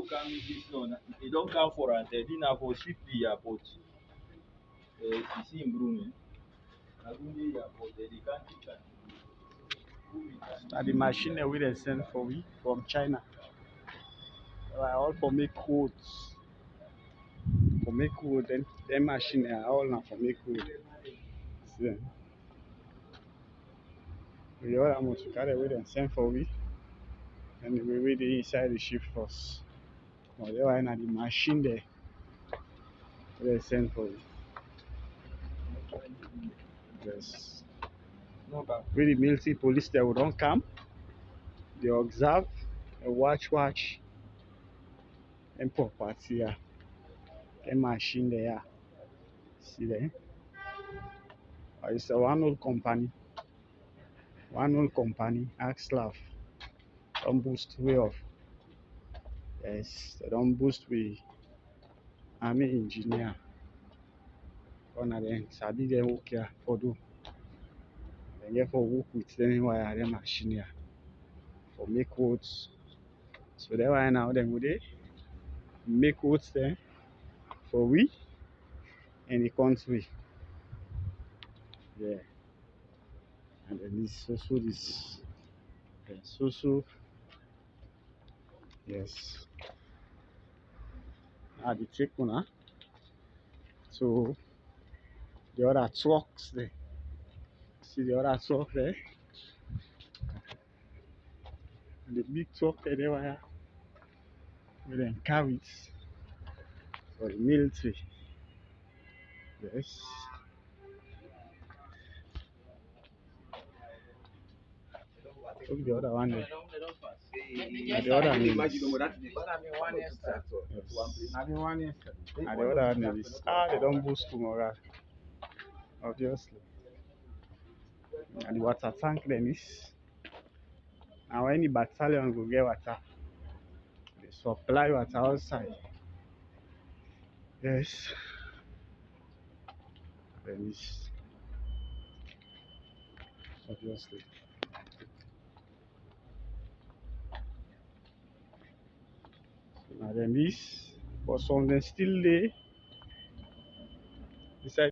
come this one. They don't come for us. They didn't have for ship the airport. You see in Brunei. I don't know airport. They can't take that. Now the machine that we dey send for we from China. All for make coats. For make coat, then them machine are all now for make coat. See, we all have to carry we then send for we, and we ready inside the ship first. But they are now the machine there. We dey send for we. Yes. We the military police they will don't come. They observe, they watch, and property here. The machine there. See there. It's a one old company. One old company, Axlav. Don't boost way off. Yes, they don't boost with army engineer. One of them sabi them work here for do. They get for work with them wire them machine here for make roads. So that why now them go dey make roads there for we and the country. Yeah. And then this also this yes, also yes. Now the take one. So the other trucks there. See the other truck there? And the big truck there, they were we then carry it for the military. Yes. Look the other one there. And the other one is yes. And the other one is they don't boost tomorrow. Obviously. And the water tank then is now any battalion will get water. They supply water outside. Yes. Then is obviously. So now then this, but some of them still there. Beside